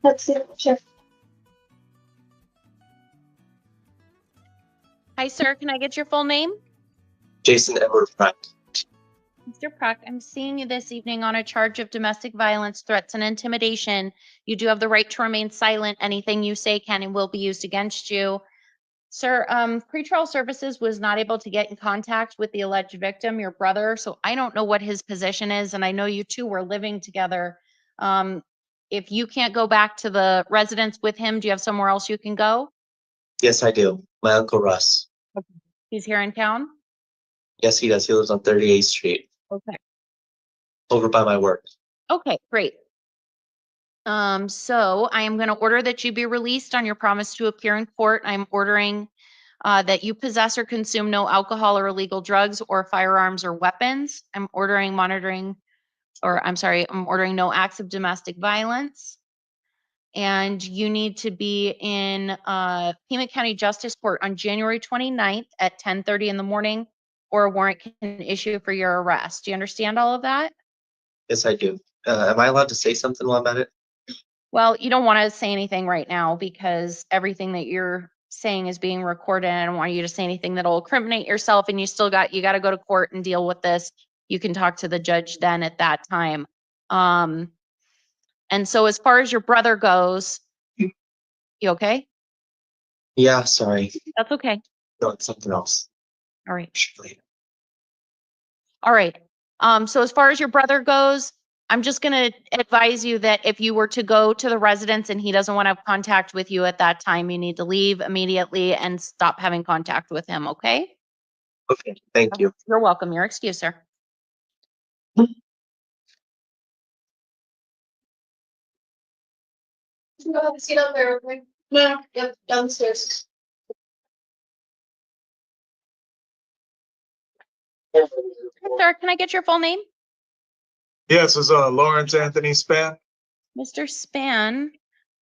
Let's see, sure. Hi, sir. Can I get your full name? Jason Edward Pratt. Mr. Prock, I'm seeing you this evening on a charge of domestic violence, threats, and intimidation. You do have the right to remain silent. Anything you say can and will be used against you. Sir, pretrial services was not able to get in contact with the alleged victim, your brother, so I don't know what his position is, and I know you two were living together. If you can't go back to the residence with him, do you have somewhere else you can go? Yes, I do. My Uncle Russ. He's here in town? Yes, he does. He lives on 38th Street. Okay. Over by my work. Okay, great. So I am going to order that you be released on your promise to appear in court. I'm ordering that you possess or consume no alcohol or illegal drugs or firearms or weapons. I'm ordering I'm ordering no acts of domestic violence. And you need to be in Pima County Justice Court on January 29th at 10:30 in the morning, or a warrant can issue for your arrest. Do you understand all of that? Yes, I do. Am I allowed to say something while I'm at it? Well, you don't want to say anything right now because everything that you're saying is being recorded. I don't want you to say anything that'll incriminate yourself, and you got to go to court and deal with this. You can talk to the judge then at that time. And so as far as your brother goes, you okay? Yeah, sorry. That's okay. No, it's something else. All right. Later. All right. So as far as your brother goes, I'm just going to advise you that if you were to go to the residence and he doesn't want to have contact with you at that time, you need to leave immediately and stop having contact with him, okay? Okay, thank you. You're welcome. Your excuse, sir. Go ahead and sit down there, okay? No, yep, downstairs. Sir, can I get your full name? Yes, it's Lawrence Anthony Span. Mr. Span,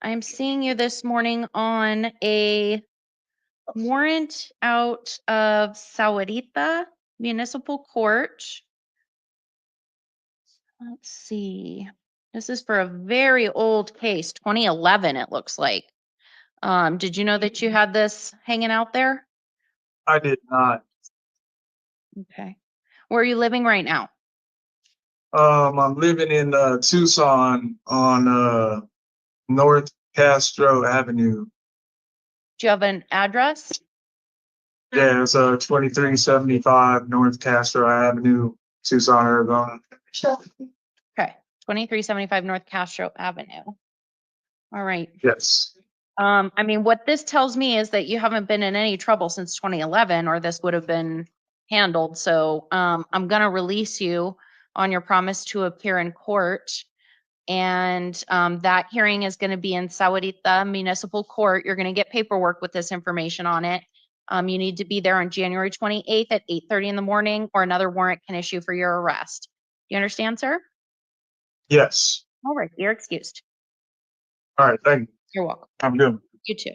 I'm seeing you this morning on a warrant out of Sahuarita Municipal Court. Let's see. This is for a very old case, 2011, it looks like. Did you know that you had this hanging out there? I did not. Okay. Where are you living right now? I'm living in Tucson on North Castro Avenue. Do you have an address? Yeah, it's 2375 North Castro Avenue, Tucson, Arizona. Sure. Okay. 2375 North Castro Avenue. All right. Yes. I mean, what this tells me is that you haven't been in any trouble since 2011, or this would have been handled. So I'm going to release you on your promise to appear in court. And that hearing is going to be in Sahuarita Municipal Court. You're going to get paperwork with this information on it. You need to be there on January 28th at 8:30 in the morning, or another warrant can issue for your arrest. You understand, sir? Yes. All right. You're excused. All right. Thank you. You're welcome. I'm good. You too.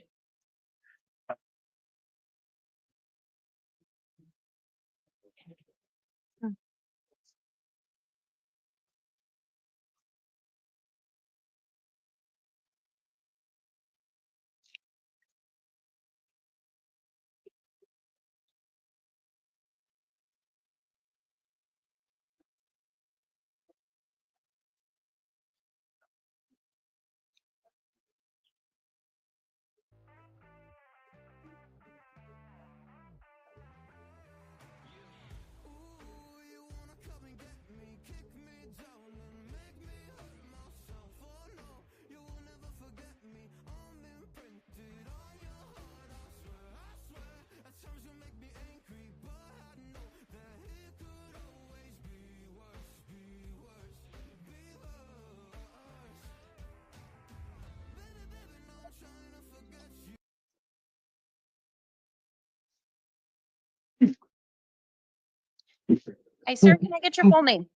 Hi, sir. Can I get your full name?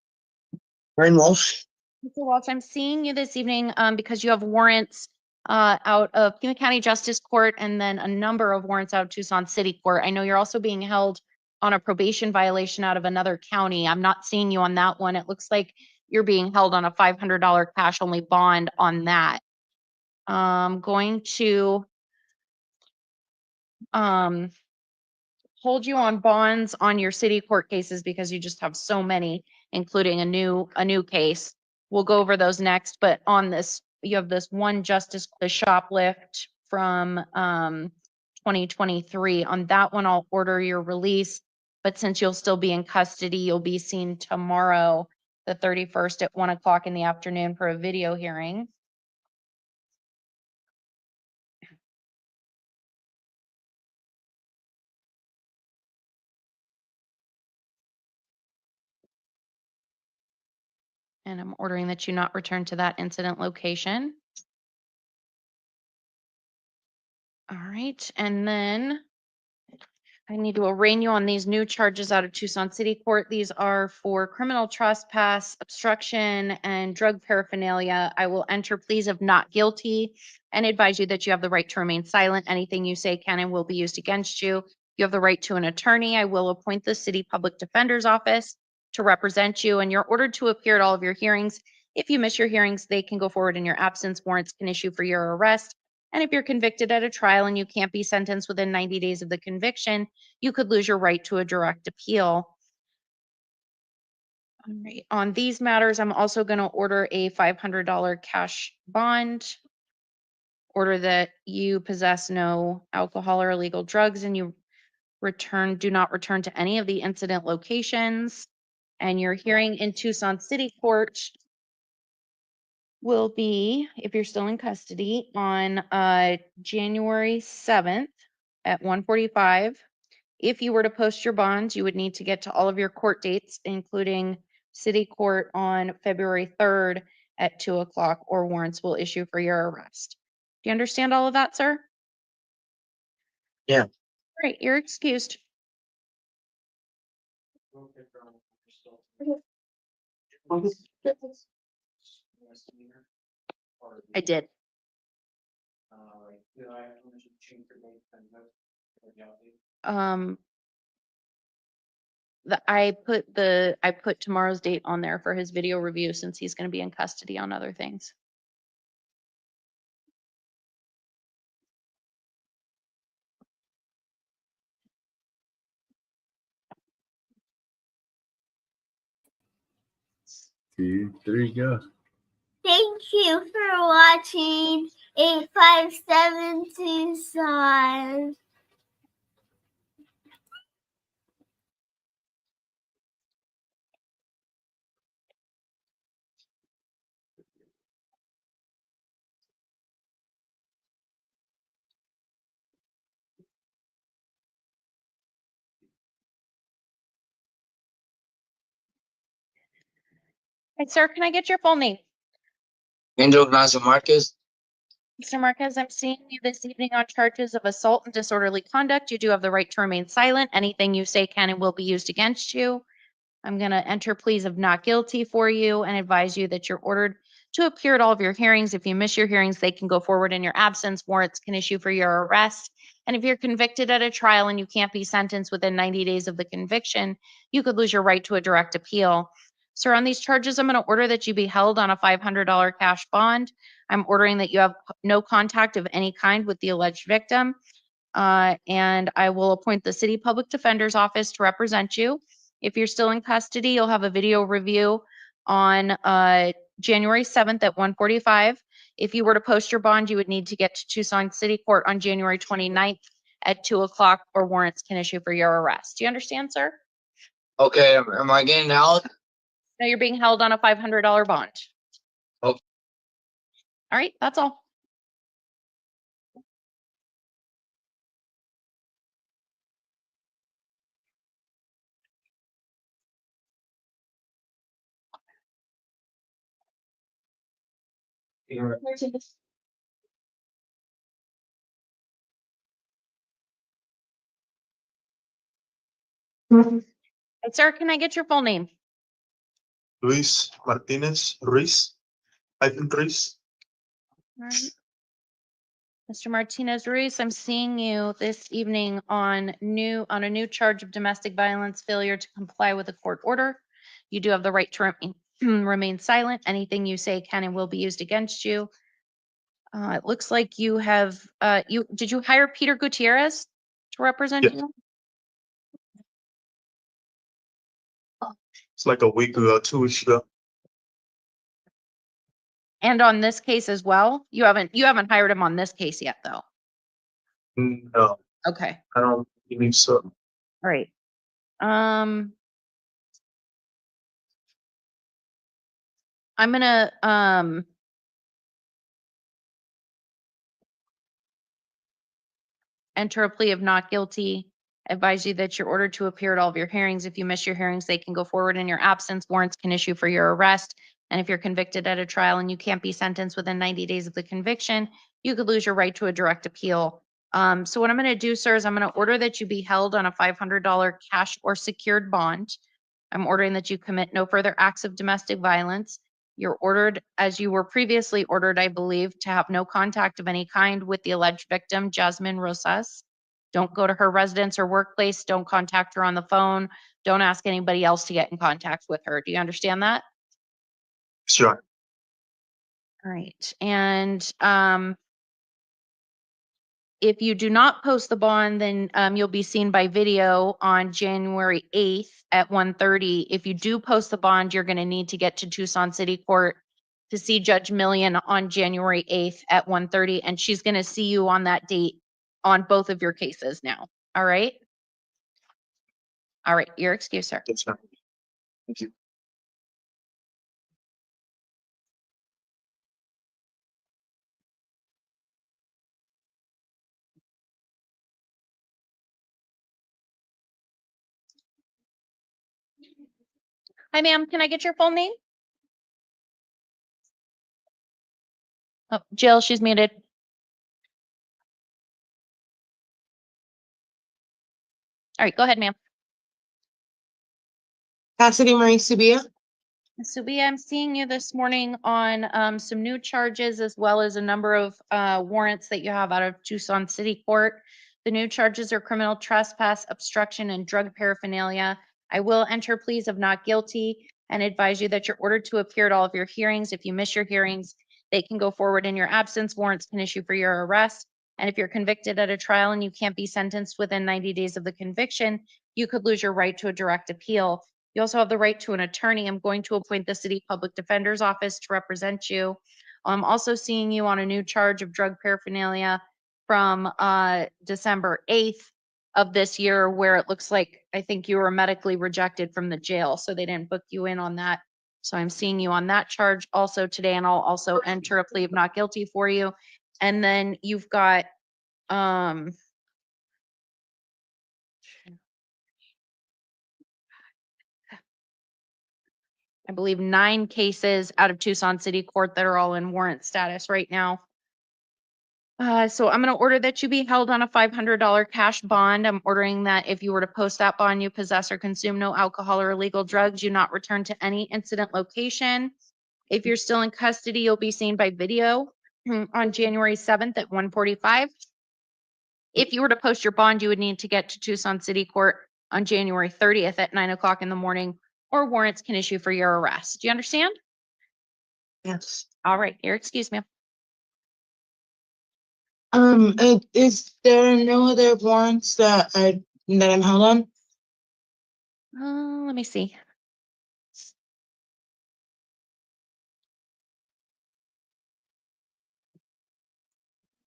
Brian Walsh. Mr. Walsh, I'm seeing you this evening because you have warrants out of Pima County Justice Court and then a number of warrants out of Tucson City Court. I know you're also being held on a probation violation out of another county. I'm not seeing you on that one. It looks like you're being held on a $500 cash only bond on that. I'm going to hold you on bonds on your city court cases because you just have so many, including a new case. We'll go over those next, but on this, you have this one justice, the shoplift from 2023. On that one, I'll order your release, but since you'll still be in custody, you'll be seen tomorrow, the 31st at 1 o'clock in the afternoon for a video hearing. And I'm ordering that you not return to that incident location. All right, and then I need to arraign you on these new charges out of Tucson City Court. These are for criminal trespass, obstruction, and drug paraphernalia. I will enter pleas of not guilty and advise you that you have the right to remain silent. Anything you say can and will be used against you. You have the right to an attorney. I will appoint the city public defender's office to represent you, and you're ordered to appear at all of your hearings. If you miss your hearings, they can go forward in your absence. Warrants can issue for your arrest. And if you're convicted at a trial and you can't be sentenced within 90 days of the conviction, you could lose your right to a direct appeal. All right. On these matters, I'm also going to order a $500 cash bond, order that you possess no alcohol or illegal drugs, and you do not return to any of the incident locations. And your hearing in Tucson City Court will be, if you're still in custody, on January 7th at 1:45. If you were to post your bonds, you would need to get to all of your court dates, including city court on February 3rd at 2 o'clock, or warrants will issue for your arrest. Do you understand all of that, sir? Yeah. Great, you're excused. I did. I put tomorrow's date on there for his video review since he's going to be in custody on other things. Two, three, go. Thank you for watching 857 Tucson. Hey, sir, can I get your full name? Marcus. Mr. Marquez, I'm seeing you this evening on charges of assault and disorderly conduct. You do have the right to remain silent. Anything you say can and will be used against you. I'm going to enter pleas of not guilty for you and advise you that you're ordered to appear at all of your hearings. If you miss your hearings, they can go forward in your absence. Warrants can issue for your arrest. And if you're convicted at a trial and you can't be sentenced within 90 days of the conviction, you could lose your right to a direct appeal. Sir, on these charges, I'm going to order that you be held on a $500 cash bond. I'm ordering that you have no contact of any kind with the alleged victim. And I will appoint the city public defender's office to represent you. If you're still in custody, you'll have a video review on January 7th at 1:45. If you were to post your bond, you would need to get to Tucson City Court on January 29th at 2 o'clock, or warrants can issue for your arrest. Do you understand, sir? Okay, am I getting out? No, you're being held on a $500 bond. Okay. All right, that's all. Martinez. Hey, sir, can I get your full name? Luis Martinez Reyes. Reyes. All right. Mr. Martinez Reyes, I'm seeing you this evening on a new charge of domestic violence, failure to comply with a court order. You do have the right to remain silent. Anything you say can and will be used against you. It looks like you have, did you hire Peter Gutierrez to represent Yeah. you? It's like a week ago, 2 weeks ago. And on this case as well? You haven't hired him on this case yet, though. No, Okay, I don't believe so. all right. I'm gonna, enter a plea of not guilty. Advise you that you're ordered to appear at all of your hearings. If you miss your hearings, they can go forward in your absence. Warrants can issue for your arrest. And if you're convicted at a trial and you can't be sentenced within 90 days of the conviction, you could lose your right to a direct appeal. So what I'm going to do, sir, is I'm going to order that you be held on a $500 cash or secured bond. I'm ordering that you commit no further acts of domestic violence. You're ordered, as you were previously ordered, I believe, to have no contact of any kind with the alleged victim, Jasmine Rosas. Don't go to her residence or workplace. Don't contact her on the phone. Don't ask anybody else to get in contact with her. Do you understand that? Sure. All right. And if you do not post the bond, then you'll be seen by video on January 8th at 1:30. If you do post the bond, you're going to need to get to Tucson City Court to see Judge Million on January 8th at 1:30, and she's going to see you on that date on both of your cases now. All right? All right, your excuse, sir. That's fine. Thank you. Hi, ma'am. Can I get your full name? Oh, Jill, she's muted. All right, go ahead, ma'am. Cassidy Marie Subia. Subia, I'm seeing you this morning on some new charges as well as a number of warrants that you have out of Tucson City Court. The new charges are criminal trespass, obstruction, and drug paraphernalia. I will enter pleas of not guilty and advise you that you're ordered to appear at all of your hearings. If you miss your hearings, they can go forward in your absence. Warrants can issue for your arrest. And if you're convicted at a trial and you can't be sentenced within 90 days of the conviction, you could lose your right to a direct appeal. You also have the right to an attorney. I'm going to appoint the city public defender's office to represent you. I'm also seeing you on a new charge of drug paraphernalia from December 8th of this year, where it looks like I think you were medically rejected from the jail, so they didn't book you in on that. So I'm seeing you on that charge also today, and I'll also enter a plea of not guilty for you. And then you've got I believe 9 cases out of Tucson City Court that are all in warrant status right now. So I'm going to order that you be held on a $500 cash bond. I'm ordering that if you were to post that bond, you possess or consume no alcohol or illegal drugs, you not return to any incident location. If you're still in custody, you'll be seen by video on January 7th at 1:45. If you were to post your bond, you would need to get to Tucson City Court on January 30th at 9 o'clock in the morning, or warrants can issue for your arrest. Do you understand? Yes. All right, your excuse, ma'am. Is there no other warrants that I'm held on? Let me see.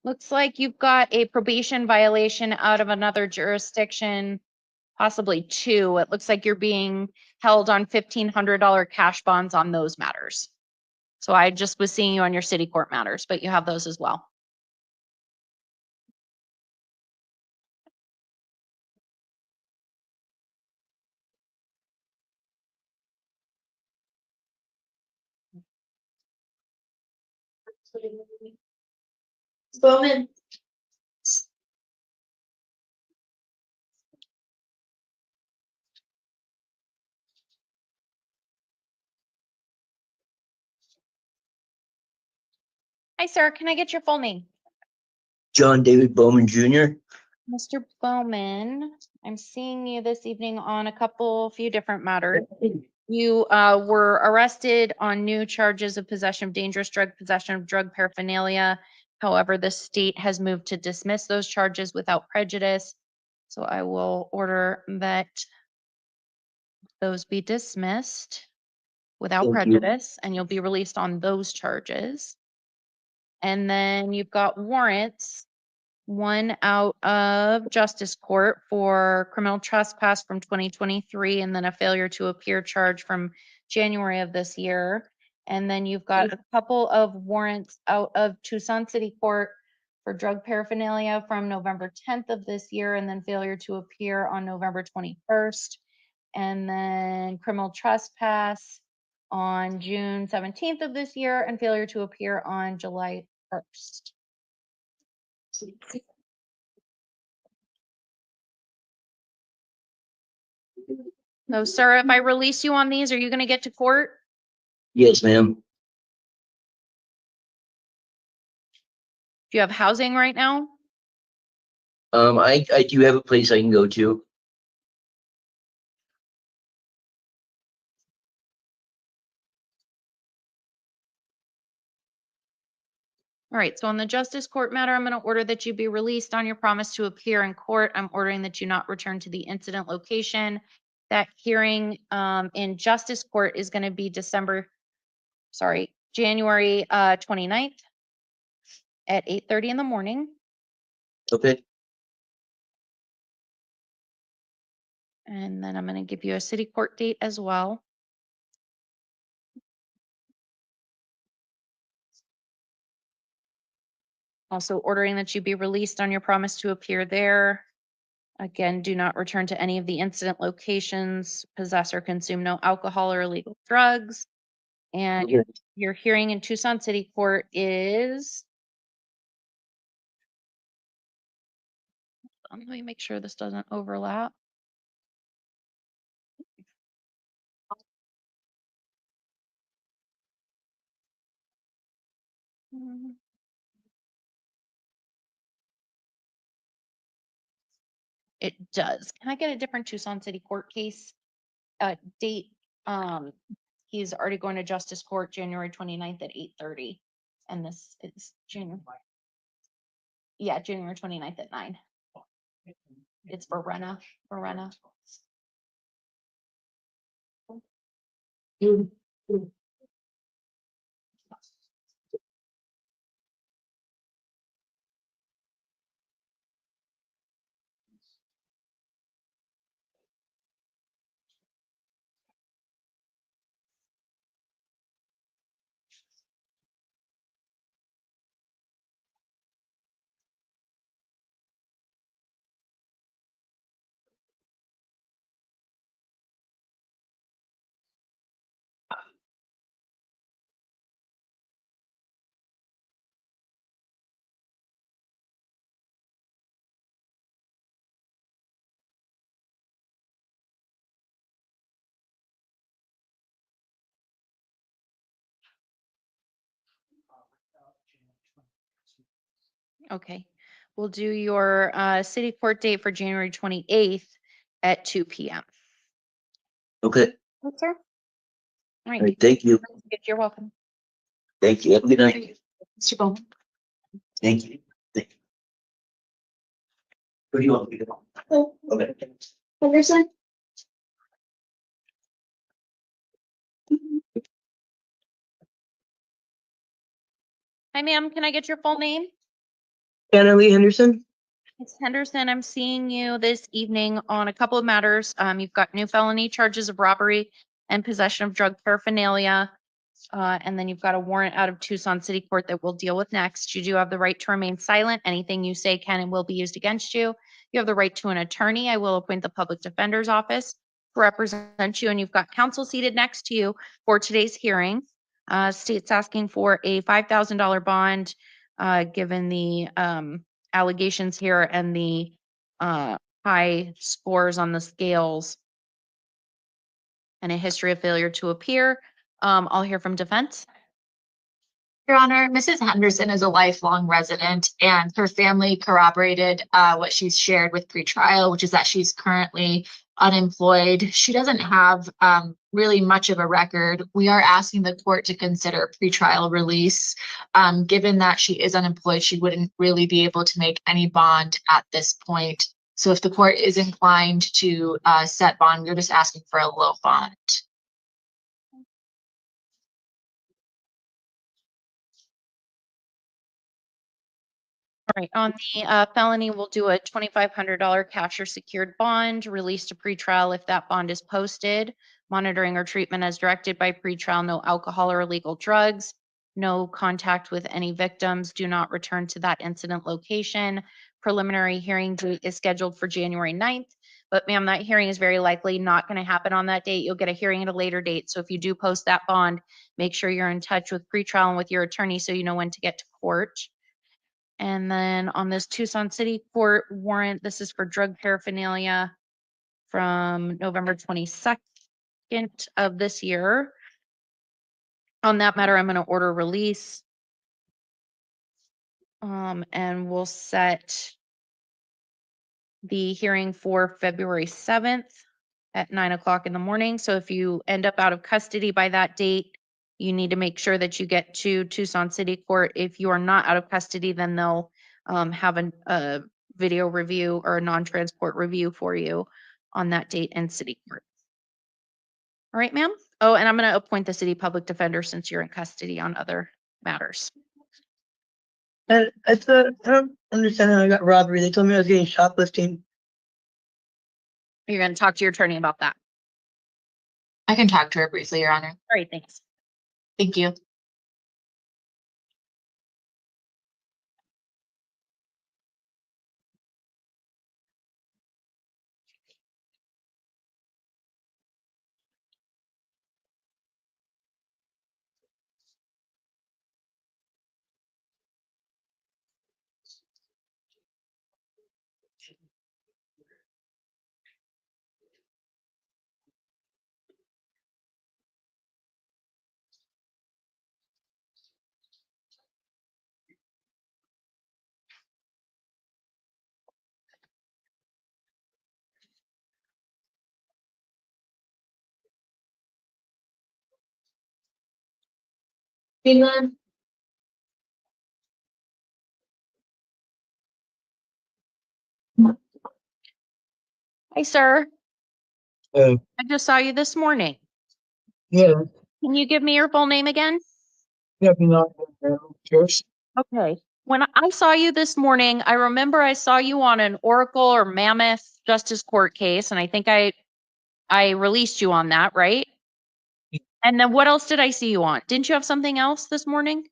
Looks like you've got a probation violation out of another jurisdiction, possibly 2. It looks like you're being held on $1,500 cash bonds on those matters. So I just was seeing you on your city court matters, but you have those as well. Bowman. Hi, sir. Can I get your full name? John David Bowman Jr. Mr. Bowman, I'm seeing you this evening on a few different matters. You were arrested on new charges of possession of dangerous drug, possession of drug paraphernalia. However, the state has moved to dismiss those charges without prejudice. So I will order that those be dismissed without Thank you. prejudice, and you'll be released on those charges. And then you've got warrants, one out of justice court for criminal trespass from 2023, and then a failure to appear charge from January of this year. And then you've got a couple of warrants out of Tucson City Court for drug paraphernalia from November 10th of this year, and then failure to appear on November 21st. And then criminal trespass on June 17th of this year, and failure to appear on July 1st. So, sir, if I release you on these, are you going to get to court? Yes, ma'am. Do you have housing right now? I do have a place I can go to. All right, so on the justice court matter, I'm going to order that you be released on your promise to appear in court. I'm ordering that you not return to the incident location. That hearing in justice court is going to be January 29th at 8:30 in the morning. Okay. And then I'm going to give you a city court date as well. Also ordering that you be released on your promise to appear there. Again, do not return to any of the incident locations, possess or consume no alcohol or illegal drugs. And Okay. your hearing in Tucson City Court is, let me make sure this doesn't overlap. It does. Can I get a different Tucson City Court case date? He's already going to justice court January 29th at 8:30. And this is January 29th at 9. It's for Renna. Okay, we'll do your city court date for January 28th at 2 p.m. Okay. Yes, sir. All All right, right. Thank you. you're welcome. Thank you. Have a good night. Mr. Bowman. Thank you. Thank you. Who do you want me to go? Oh, Okay. Henderson? Hi, ma'am. Can I get your full name? Anna Lee Henderson? It's Henderson. I'm seeing you this evening on a couple of matters. You've got new felony charges of robbery and possession of drug paraphernalia. And then you've got a warrant out of Tucson City Court that we'll deal with next. You do have the right to remain silent. Anything you say can and will be used against you. You have the right to an attorney. I will appoint the public defender's office to represent you. And you've got counsel seated next to you for today's hearing. State's asking for a $5,000 bond, given the allegations here and the high scores on the scales and a history of failure to appear. I'll hear from defense. Your Honor, Mrs. Henderson is a lifelong resident and her family corroborated what she's shared with pretrial, which is that she's currently unemployed. She doesn't have really much of a record. We are asking the court to consider pretrial release. Given that she is unemployed, she wouldn't really be able to make any bond at this point. So if the court is inclined to set bond, we're just asking for a low bond. All right, on the felony, we'll do a $2,500 cash or secured bond, release to pretrial if that bond is posted, monitoring or treatment as directed by pretrial, no alcohol or illegal drugs, no contact with any victims, do not return to that incident location. Preliminary hearing date is scheduled for January 9th, but ma'am, that hearing is very likely not going to happen on that date. You'll get a hearing at a later date. So if you do post that bond, make sure you're in touch with pretrial and with your attorney so you know when to get to court. And then on this Tucson City Court warrant, this is for drug paraphernalia from November 22nd of this year. On that matter, I'm going to order release. And we'll set the hearing for February 7th at 9 o'clock in the morning. So if you end up out of custody by that date, you need to make sure that you get to Tucson City Court. If you are not out of custody, then they'll have a video review or a non-transport review for you on that date in City Court. All right, ma'am. Oh, and I'm going to appoint the city public defender since you're in custody on other matters. And I don't understand how I got robbery. They told me I was getting shoplifting. You're going to talk to your attorney about that. I can talk to her briefly, Your Honor. All right, thanks. Thank you. Pima. Hi, sir. Oh, I just saw you this morning. yeah. Can you give me your full name again? Yeah, you know, first. Okay. When I saw you this morning, I remember I saw you on an Oracle or Mammoth Justice Court case, and I think I released you on that, right? And then what else did I see you on? Didn't you have something else this morning?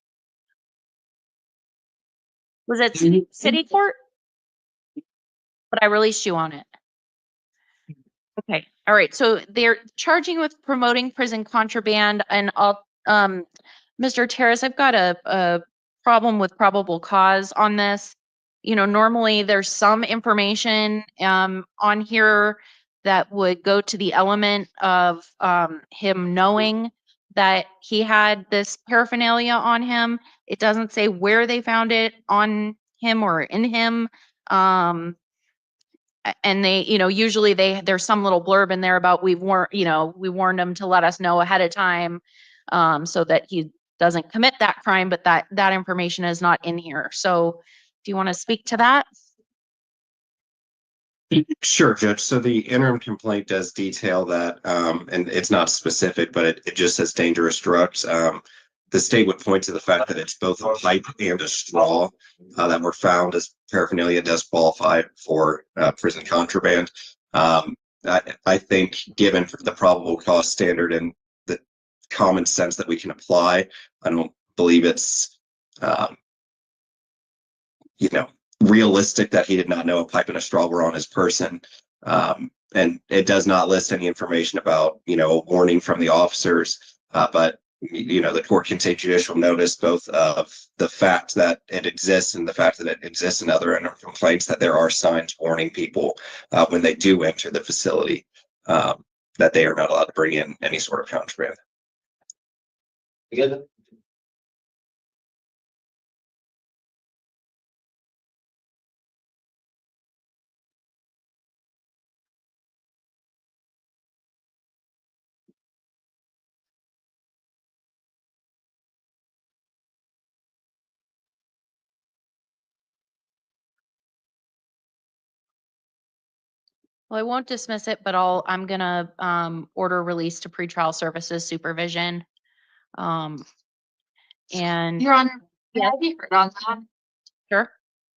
Was it City Court? But I released you on it. Okay. All right. So they're charging with promoting prison contraband, and I'll, Mr. Terrace, I've got a problem with probable cause on this. You know, normally there's some information on here that would go to the element of him knowing that he had this paraphernalia on him. It doesn't say where they found it on him or in him. And they, you know, usually there's some little blurb in there about we warned him to let us know ahead of time so that he doesn't commit that crime, but that information is not in here. So do you want to speak to that? Sure, Judge. So the interim complaint does detail that, and it's not specific, but it just says dangerous drugs. The state would point to the fact that it's both a pipe and a straw that were found as paraphernalia does qualify for prison contraband. I think given the probable cause standard and the common sense that we can apply, I don't believe it's, realistic that he did not know a pipe and a straw were on his person. And it does not list any information about, a warning from the officers, but the court can take judicial notice both of the fact that it exists and the fact that it exists in other complaints that there are signs warning people when they do enter the facility that they are not allowed to bring in any sort of contraband. Good. Well, I won't dismiss it, but I'm gonna order release to pretrial services supervision. And Your Honor, can I be heard on that? sure,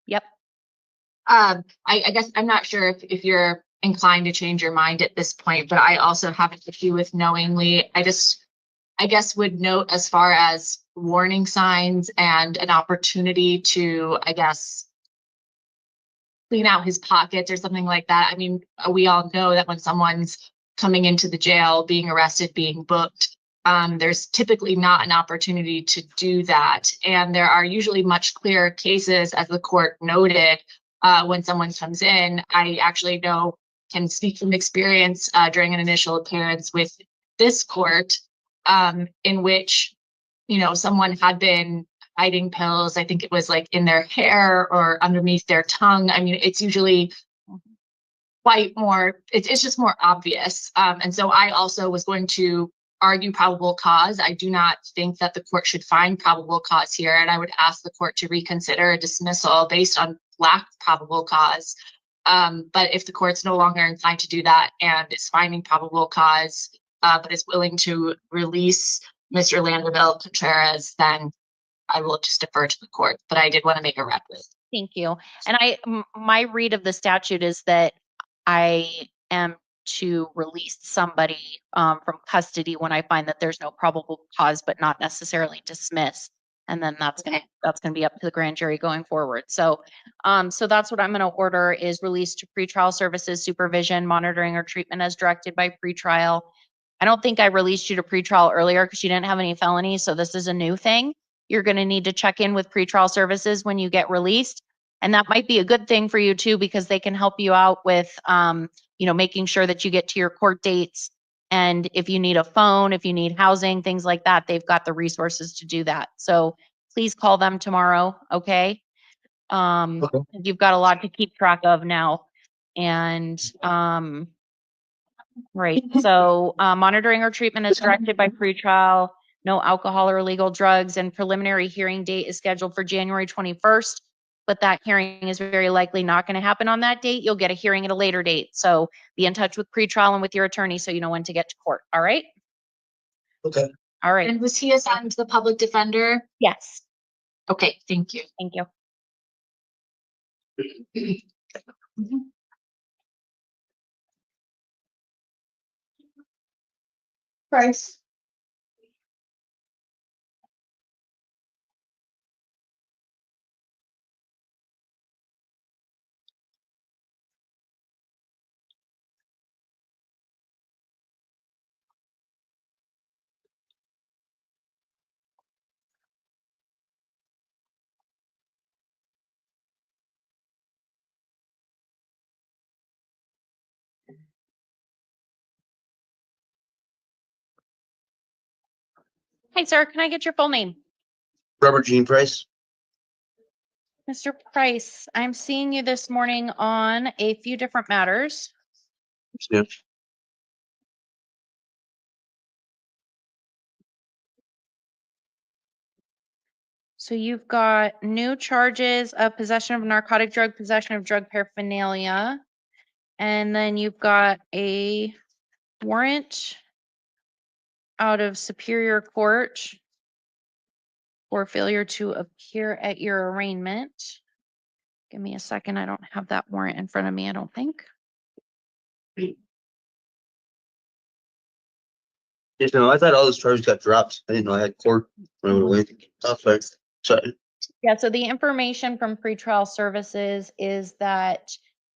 yep. I guess I'm not sure if you're inclined to change your mind at this point, but I also have an issue with knowingly. I guess would note as far as warning signs and an opportunity to, I guess, clean out his pockets or something like that. I mean, we all know that when someone's coming into the jail, being arrested, being booked, there's typically not an opportunity to do that. And there are usually much clearer cases, as the court noted, when someone comes in. I actually can speak from experience during an initial appearance with this court, in which, someone had been hiding pills. I think it was like in their hair or underneath their tongue. I mean, it's usually it's just more obvious. And so I also was going to argue probable cause. I do not think that the court should find probable cause here. And I would ask the court to reconsider a dismissal based on lack of probable cause. But if the court's no longer inclined to do that and is finding probable cause, but is willing to release Mr. Landerville Contreras, then I will just defer to the court. But I did want to make a record. Thank you. And my read of the statute is that I am to release somebody from custody when I find that there's no probable cause, but not necessarily dismiss. And then that's gonna be up to the grand jury going forward. So that's what I'm gonna order is release to pretrial services, supervision, monitoring, or treatment as directed by pretrial. I don't think I released you to pretrial earlier because you didn't have any felonies. So this is a new thing. You're going to need to check in with pretrial services when you get released. And that might be a good thing for you too, because they can help you out with, making sure that you get to your court dates. And if you need a phone, if you need housing, things like that, they've got the resources to do that. So please call them tomorrow. Okay. You've got a lot to keep track of now. And, right. So monitoring or treatment is directed by pretrial. No alcohol or illegal drugs, and preliminary hearing date is scheduled for January 21st, but that hearing is very likely not going to happen on that date. You'll get a hearing at a later date. So be in touch with pretrial and with your attorney so you know when to get to court. All right? Okay. All right. And was he assigned to the public defender? Yes. Okay, thank you. Thank you. Price. Hi, sir. Can I get your full name? Robert Jean Price. Mr. Price, I'm seeing you this morning on a few different matters. Yeah. So you've got new charges of possession of narcotic drug, possession of drug paraphernalia, and then you've got a warrant out of Superior Court for failure to appear at your arraignment. Give me a second. I don't have that warrant in front of me, I don't think. Yes, no, I thought all those charges got dropped. I didn't know I had court when I went away. Oh, sorry. Yeah, so the information from pretrial services is that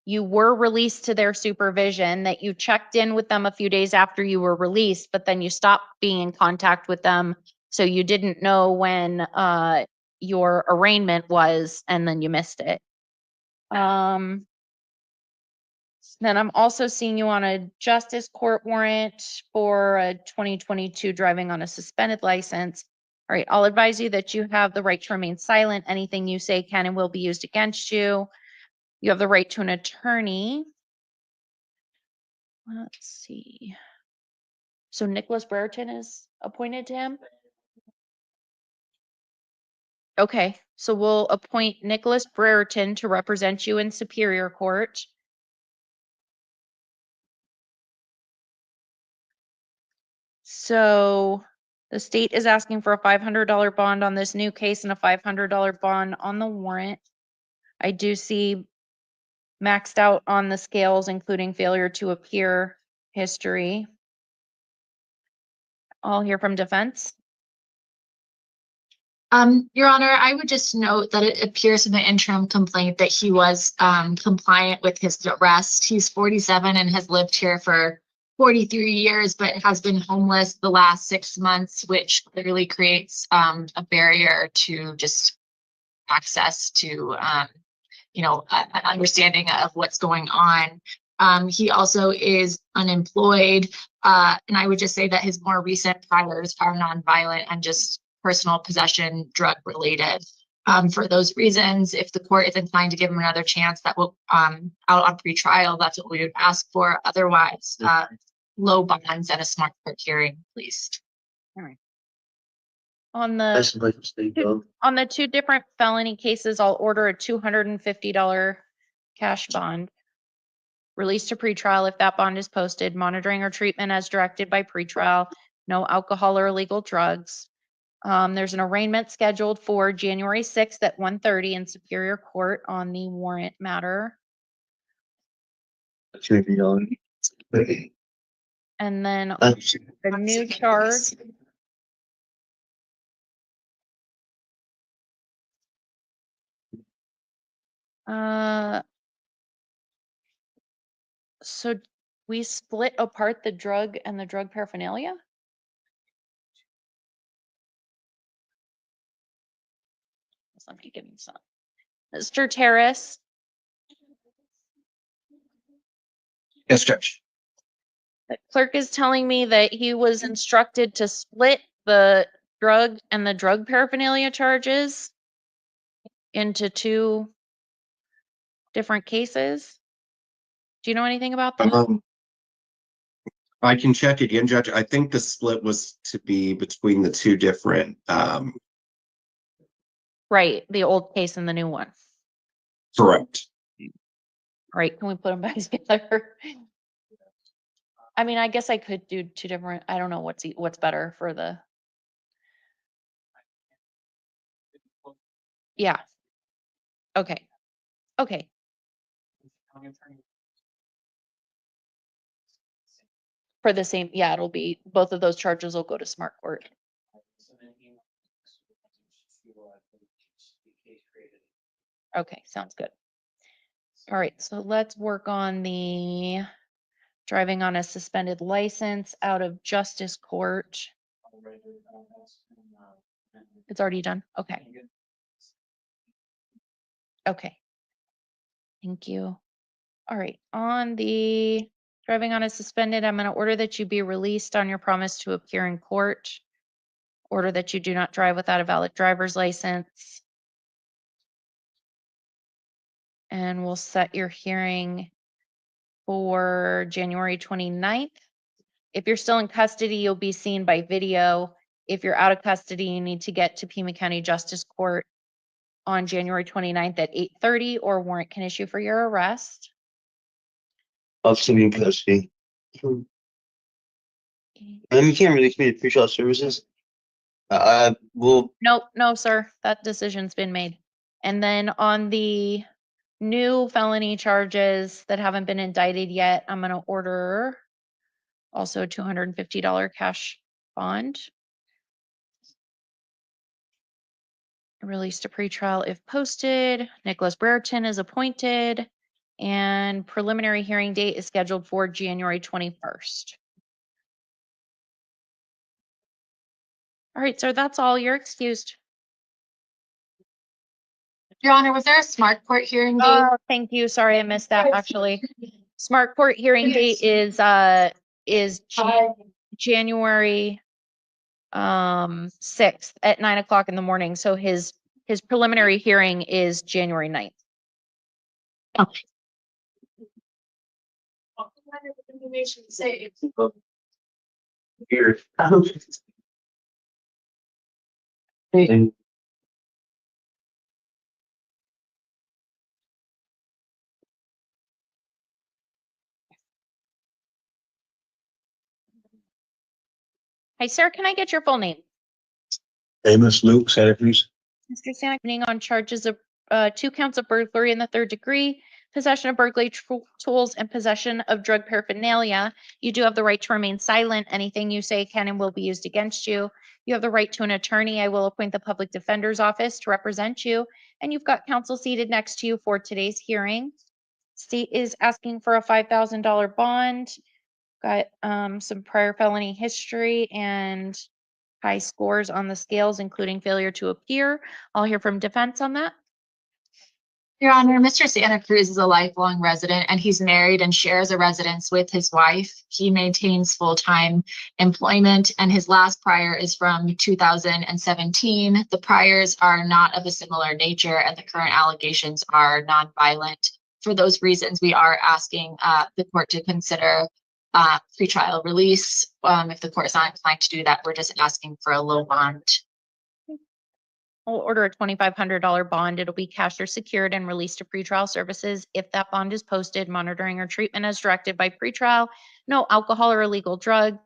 you were released to their supervision, that you checked in with them a few days after you were released, but then you stopped being in contact with them. So you didn't know when your arraignment was, and then you missed it. Then I'm also seeing you on a justice court warrant for a 2022 driving on a suspended license. All right, I'll advise you that you have the right to remain silent. Anything you say can and will be used against you. You have the right to an attorney. Let's see. So Nicholas Brereton is appointed to him? Okay, so we'll appoint Nicholas Brereton to represent you in Superior Court. So the state is asking for a $500 bond on this new case and a $500 bond on the warrant. I do see maxed out on the scales, including failure to appear history. I'll hear from defense. Your Honor, I would just note that it appears in the interim complaint that he was compliant with his arrest. He's 47 and has lived here for 43 years, but has been homeless the last 6 months, which clearly creates a barrier to just access to, an understanding of what's going on. He also is unemployed, and I would just say that his more recent priors are nonviolent and just personal possession, drug related. For those reasons, if the court is inclined to give him another chance, that will out on pretrial, that's what we would ask for. Otherwise, low bonds and a smart court hearing, please. All right. On That's the like mistake, though. on the two different felony cases, I'll order a $250 cash bond. Release to pretrial if that bond is posted. Monitoring or treatment as directed by pretrial. No alcohol or illegal drugs. There's an arraignment scheduled for January 6th at 1:30 in Superior Court on the warrant matter. That's gonna be on. And then on the new charge. So we split apart the drug and the drug paraphernalia? Let me give you some. Mr. Terrace, Yes, Judge. the clerk is telling me that he was instructed to split the drug and the drug paraphernalia charges into two different cases. Do you know anything about that? I can check again, Judge. I think the split was to be between the two different, Right, the old case and the new one. correct. Right, can we put them back together? I mean, I guess I could do two different, I don't know what's better for the. Yeah. Okay. Okay. For the same, yeah, it'll be, both of those charges will go to smart court. Okay, sounds good. All right, so let's work on the driving on a suspended license out of justice court. It's already done. Okay. Okay. Thank you. All right, on the driving on a suspended, I'm going to order that you be released on your promise to appear in court. Order that you do not drive without a valid driver's license. And we'll set your hearing for January 29th. If you're still in custody, you'll be seen by video. If you're out of custody, you need to get to Pima County Justice Court on January 29th at 8:30, or a warrant can issue for your arrest. I'll still be in custody. You can't release me to pre-trial services. Will. Nope, no, sir. That decision's been made. And then on the new felony charges that haven't been indicted yet, I'm going to order also a $250 cash bond. Released to pretrial if posted. Nicholas Brereton is appointed, and preliminary hearing date is scheduled for January 21st. All right, sir, that's all. You're excused. Your Honor, was there a smart court hearing date? Oh, thank you. Sorry, I missed that actually. Smart court hearing date is January 6th at 9 o'clock in the morning. So his preliminary hearing is January 9th. Okay. Here. And Hi, sir. Can I get your full name? Amos Luke, Santa Cruz. Mr. Stanek, on charges of 2 counts of burglary in the 3rd degree, possession of burglary tools, and possession of drug paraphernalia. You do have the right to remain silent. Anything you say can and will be used against you. You have the right to an attorney. I will appoint the public defender's office to represent you. And you've got counsel seated next to you for today's hearing. State is asking for a $5,000 bond. Got some prior felony history and high scores on the scales, including failure to appear. I'll hear from defense on that. Your Honor, Mr. Santa Cruz is a lifelong resident and he's married and shares a residence with his wife. He maintains full-time employment and his last prior is from 2017. The priors are not of a similar nature and the current allegations are nonviolent. For those reasons, we are asking the court to consider pretrial release. If the court is not inclined to do that, we're just asking for a low bond. I'll order a $2,500 bond. It'll be cash or secured and released to pretrial services. If that bond is posted, monitoring or treatment as directed by pretrial, no alcohol or illegal drugs.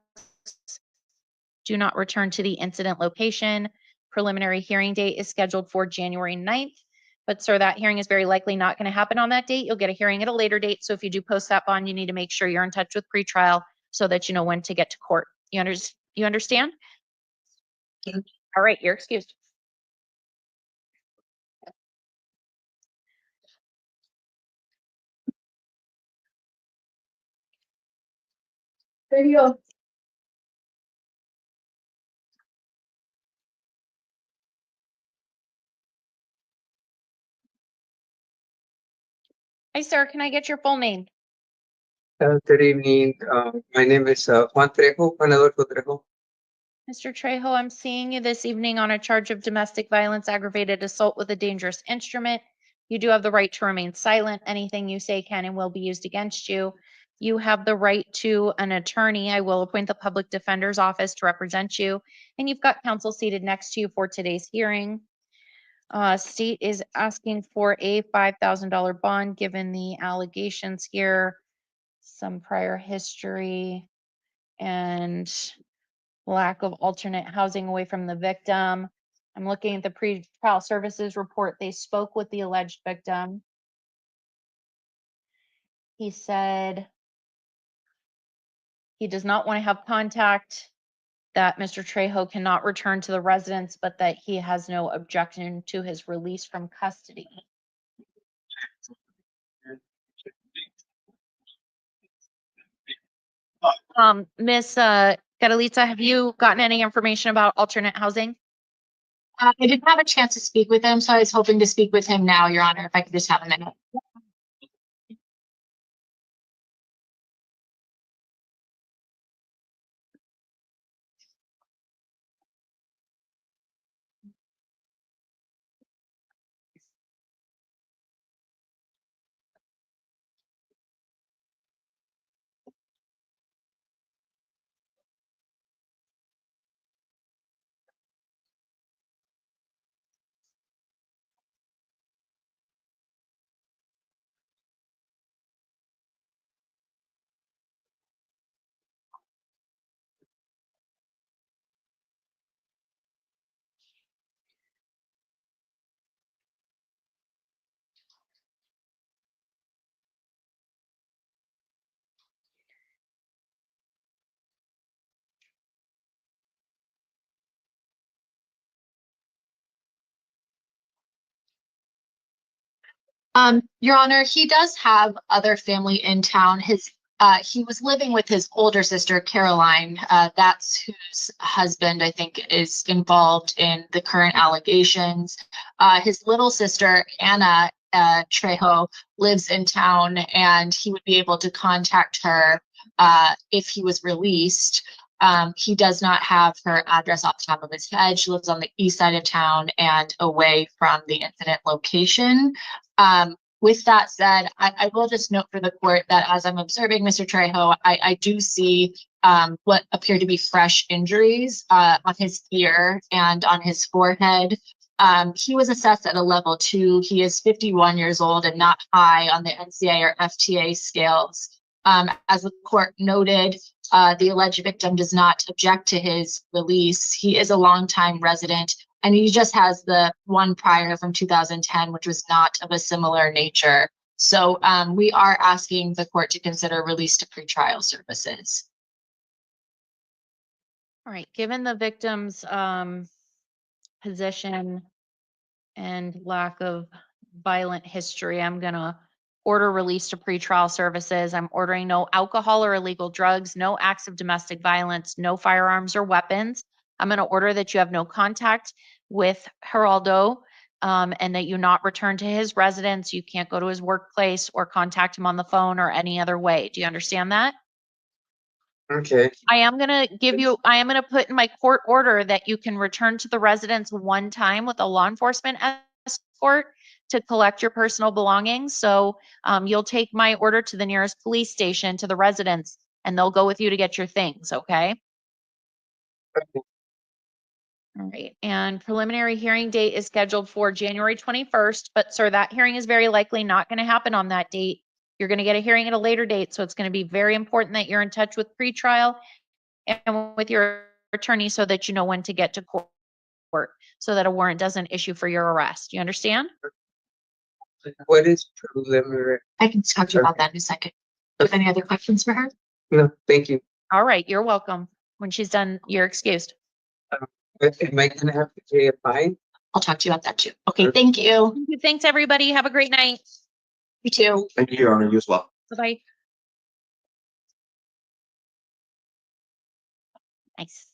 Do not return to the incident location. Preliminary hearing date is scheduled for January 9th. But sir, that hearing is very likely not going to happen on that date. You'll get a hearing at a later date. So if you do post that bond, you need to make sure you're in touch with pretrial so that you know when to get to court. You understand? All right, you're excused. There you go. Hi, sir. Can I get your full name? Good evening. My name is Juan Trejo, Juan Adolfo Trejo. Mr. Trejo, I'm seeing you this evening on a charge of domestic violence, aggravated assault with a dangerous instrument. You do have the right to remain silent. Anything you say can and will be used against you. You have the right to an attorney. I will appoint the public defender's office to represent you. And you've got counsel seated next to you for today's hearing. State is asking for a $5,000 bond given the allegations here, some prior history, and lack of alternate housing away from the victim. I'm looking at the pre-trial services report. They spoke with the alleged victim. He said he does not want to have contact, that Mr. Trejo cannot return to the residence, but that he has no objection to his release from custody. Miss Catalitza, have you gotten any information about alternate housing? I didn't have a chance to speak with him, so I was hoping to speak with him now, Your Honor, if I could just have a minute. Your Honor, he does have other family in town. He was living with his older sister, Caroline. That's whose husband, I think, is involved in the current allegations. His little sister, Anna Trejo, lives in town, and he would be able to contact her if he was released. He does not have her address off the top of his head. She lives on the east side of town and away from the incident location. With that said, I will just note for the court that as I'm observing Mr. Trejo, I do see what appear to be fresh injuries on his ear and on his forehead. He was assessed at a level 2. He is 51 years old and not high on the NCA or FTA scales. As the court noted, The alleged victim does not object to his release. He is a longtime resident, and he just has the one prior from 2010, which was not of a similar nature. So we are asking the court to consider release to pretrial services. All right, given the victim's position and lack of violent history, I'm gonna order release to pretrial services. I'm ordering no alcohol or illegal drugs, no acts of domestic violence, no firearms or weapons. I'm gonna order that you have no contact with Geraldo, and that you not return to his residence. You can't go to his workplace or contact him on the phone or any other way. Do you understand that? Okay. I am gonna put in my court order that you can return to the residence one time with a law enforcement escort to collect your personal belongings. So you'll take my order to the nearest police station to the residence, and they'll go with you to get your things, okay? Okay. All right, and preliminary hearing date is scheduled for January 21st, but sir, that hearing is very likely not gonna happen on that date. You're gonna get a hearing at a later date, so it's gonna be very important that you're in touch with pretrial and with your attorney so that you know when to get to court, so that a warrant doesn't issue for your arrest. You understand? What is preliminary? I can talk to you about that in a second. Do you have any other questions for her? No, thank you. All right, you're welcome. When she's done, you're excused. Am I gonna have to pay a fine? I'll talk to you about that too. Okay, thank you. Thanks, everybody. Have a great night. You too. Thank you, Your Honor. You as well. Bye-bye. Nice.